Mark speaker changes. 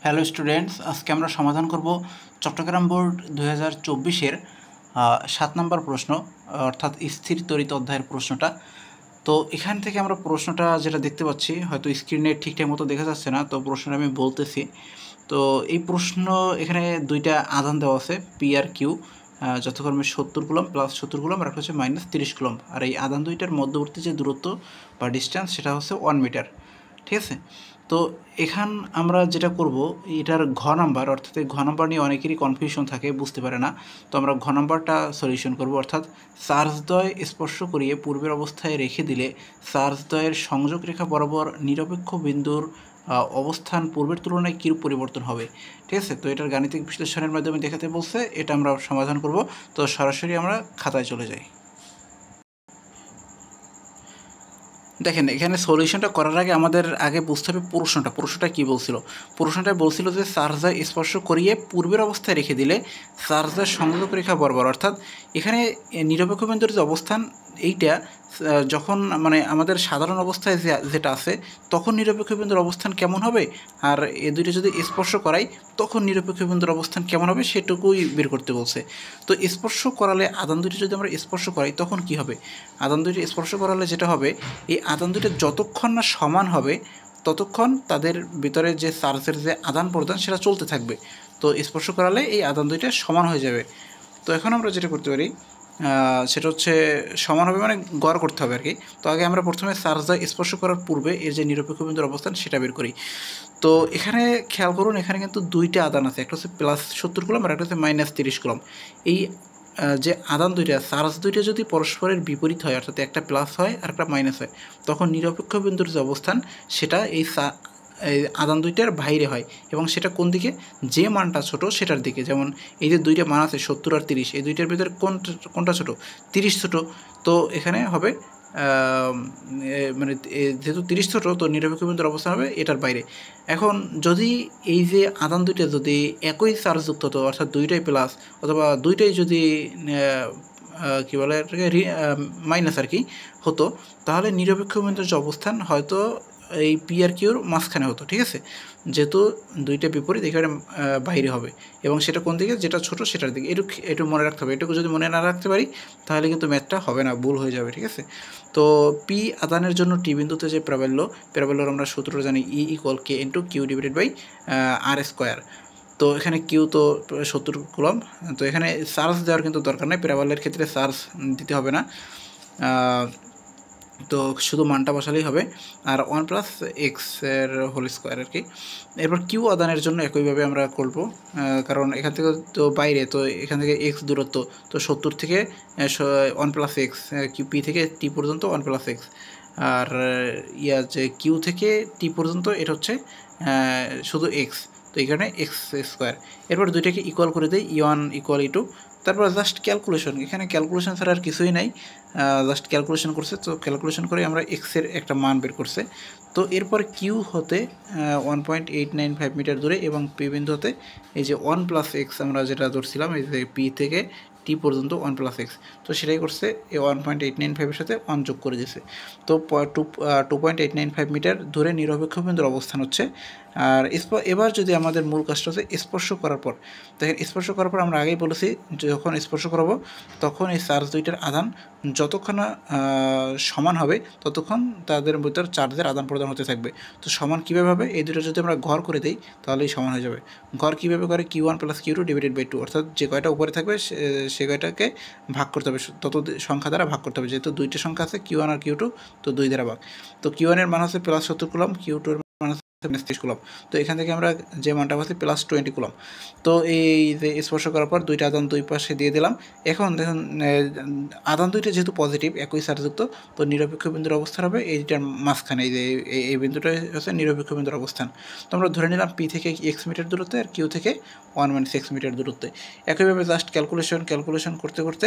Speaker 1: Hello students, আজকে আমরা সমাধান করব চট্টগ্রাম বোর্ড 2024-এর 7 নম্বর প্রশ্ন, অর্থাৎ স্থির তড়িৎ অধ্যায়ের প্রশ্নটা। তো এখান থেকে আমরা প্রশ্নটা যেটা দেখতে পাচ্ছি, হয়তো স্ক্রিনে ঠিকঠাক মতো দেখা যাচ্ছে না, তো প্রশ্নটা আমি বলতেছি। তো এই প্রশ্ন এখানে দুইটা আধান দেওয়া আছে, পি আর কিউ, যথাক্রমে 70 কুলম প্লাস 70 কুলম আর একটা হচ্ছে মাইনাস 30 কুলম। আর এই আধান দুইটার মধ্যবর্তী যে দূরত্ব বা ডিস্টেন্স সেটা হচ্ছে 1 মিটার। ঠিক আছে। তো এখান আমরা যেটা করব, এটার ঘ নাম্বার, অর্থাৎ এই ঘ নাম্বার নিয়ে অনেকেরই কনফিউশন থাকে, বুঝতে পারে না। তো আমরা ঘ নাম্বারটা সলিউশন করব, অর্থাৎ চার্জদ্বয় স্পর্শ করিয়ে পূর্বের অবস্থায় রেখে দিলে চার্জদ্বয়ের সংযোগ রেখা বরাবর নিরপেক্ষ বিন্দুর অবস্থান পূর্বের তুলনায় কীরূপ পরিবর্তন হবে। ঠিক আছে। তো এটার গাণিতিক বিশ্লেষণের মাধ্যমে দেখাতে বলছে, এটা আমরা সমাধান করব। তো সরাসরি আমরা খাতায় চলে যাই। দেখেন, এখানে সলিউশনটা করার আগে আমাদের আগে বুঝতে হবে প্রশ্নটা কী বলছিল। প্রশ্নটা বলছিল যে চার্জার স্পর্শ করিয়ে পূর্বের অবস্থায় রেখে দিলে চার্জার সংযোগ রেখা বরাবর, অর্থাৎ এখানে নিরপেক্ষ বিন্দুর যে অবস্থান এইটা যখন মানে আমাদের সাধারণ অবস্থায় যেটা আছে তখন নিরপেক্ষ বিন্দুর অবস্থান কেমন হবে, আর এ দুইটা যদি স্পর্শ করাই তখন নিরপেক্ষ বিন্দুর অবস্থান কেমন হবে সেটুকুই বের করতে বলছে। তো স্পর্শ করালে আধান দুইটি যদি আমরা স্পর্শ করাই তখন কি হবে, আধান দুইটি স্পর্শ করালে যেটা হবে, এই আধান দুইটা যতক্ষণ না সমান হবে ততক্ষণ তাদের ভিতরে যে চার্জের যে আদান প্রদান সেটা চলতে থাকবে। তো স্পর্শ করালে এই আধান দুইটা সমান হয়ে যাবে। তো এখন আমরা যেটা করতে পারি সেটা হচ্ছে সমান হবে মানে গড় করতে হবে আর কি। তো আগে আমরা প্রথমে চার্জার স্পর্শ করার পূর্বে এর যে নিরপেক্ষ বিন্দুর অবস্থান সেটা বের করি। তো এখানে খেয়াল করুন, এখানে কিন্তু দুইটা আদান আছে, একটা হচ্ছে প্লাস 70 কুলম আর একটা হচ্ছে মাইনাস 30 কুলম। এই যে আদান দুইটা, চার্জ দুইটা যদি পরস্পরের বিপরীত হয়, অর্থাৎ একটা প্লাস হয় আর একটা মাইনাস হয়, তখন নিরপেক্ষ বিন্দুর যে অবস্থান সেটা এই আদান দুইটার বাইরে হয়, এবং সেটা কোন দিকে, যে মানটা ছোট সেটার দিকে। যেমন এই যে দুইটা মান আছে 70 আর 30, এই দুইটার ভিতরে কোনটা ছোট, 30 ছোট। তো এখানে হবে মানে যেহেতু 30 ছোট, তো নিরপেক্ষ বিন্দুর অবস্থান হবে এটার বাইরে। এখন যদি এই যে আদান দুইটা যদি একই চার্জযুক্ত হতো, অর্থাৎ দুইটাই প্লাস অথবা দুইটাই যদি কী বলে এটাকে মাইনাস আর কি হতো, তাহলে নিরপেক্ষ বিন্দুর যে অবস্থান হয়তো এই পি আর কিউর মাঝখানে হতো। ঠিক আছে। যেহেতু দুইটা বিপরীত এখানে বাইরে হবে, এবং সেটা কোন দিকে, যেটা ছোট সেটার দিকে। একটু মনে রাখতে হবে। এটুকু যদি মনে না রাখতে পারি তাহলে কিন্তু ম্যাথটা হবে না, ভুল হয়ে যাবে। ঠিক আছে। তো পি আদানের জন্য টি বিন্দুতে যে প্রাবল্যর আমরা সূত্রটা জানি, E equal k into q divided by r square. তো এখানে কিউ তো 70 কুলম, তো এখানে চার্জ দেওয়ার কিন্তু দরকার নেই, প্যারাবলের ক্ষেত্রে চার্জ দিতে হবে না, তো শুধু মানটা বসালেই হবে। আর 1 প্লাস এক্স এর হোল স্কোয়ার আর কি। এরপর কিউ আদানের জন্য একইভাবে আমরা করব, কারণ এখান থেকে তো বাইরে, তো এখান থেকে এক্স দূরত্ব, তো 70 থেকে 1 প্লাস এক্স, কিউ পি থেকে টি পর্যন্ত 1 প্লাস এক্স, আর যে কিউ থেকে টি পর্যন্ত এটা হচ্ছে শুধু এক্স, তো এখানে এক্স স্কোয়ার। এরপর দুইটাকে ইকুয়াল করে দিই, ই1 ইকুয়াল ই2। তারপর জাস্ট ক্যালকুলেশন, এখানে ক্যালকুলেশন ছাড়া আর কিছুই নাই, জাস্ট ক্যালকুলেশন করছে। তো ক্যালকুলেশন করে আমরা এক্সের একটা মান বের করছে। তো এরপর কিউ হতে 1.895 মিটার দূরে, এবং পি বিন্দু হতে এই যে 1 প্লাস এক্স আমরা যেটা ধরছিলাম, এই যে পি থেকে টি পর্যন্ত 1 প্লাস এক্স, তো সেটাই করছে এই 1.895-এর সাথে 1 যোগ করে দিয়েছে। তো 2.895 মিটার দূরে নিরপেক্ষ বিন্দুর অবস্থান হচ্ছে। আর এবার যদি আমাদের মূল কাজটা হচ্ছে স্পর্শ করার পর, দেখেন স্পর্শ করার পর আমরা আগেই বলেছি যখন স্পর্শ করাবো তখন এই চার্জ দুইটার আদান যতক্ষণ না সমান হবে ততক্ষণ তাদের ভিতর চার্জের আদান প্রদান হতে থাকবে। তো সমান কীভাবে হবে, এই দুটো যদি আমরা ঘর করে দিই তাহলেই সমান হয়ে যাবে। ঘর কীভাবে করে, Q1 plus Q2 divided by 2, অর্থাৎ যে কয়টা উপরে থাকবে সে কয়টাকে ভাগ করতে হবে, তত সংখ্যা দ্বারা ভাগ করতে হবে। যেহেতু দুইটা সংখ্যা আছে Q1 আর Q2, তো 2 দ্বারা ভাগ। তো Q1 এর মান হচ্ছে প্লাস 70 কুলম, Q2 এর মান হচ্ছে 30 কুলম। তো এখান থেকে আমরা যে মানটা পাচ্ছি প্লাস 20 কুলম। তো এই যে স্পর্শ করার পর দুইটা আদান দুই পাশে দিয়ে দিলাম। এখন দেখুন আদান দুইটা যেহেতু পজিটিভ, একই চার্জযুক্ত, তো নিরপেক্ষ বিন্দুর অবস্থান হবে এইটার মাঝখানে, এই যে এই বিন্দুটা হচ্ছে নিরপেক্ষ বিন্দুর অবস্থান। তো আমরা ধরে নিলাম পি থেকে এক্স মিটার দূরত্বে আর কিউ থেকে 1 - 6 মিটার দূরত্বে। একইভাবে জাস্ট ক্যালকুলেশন করতে করতে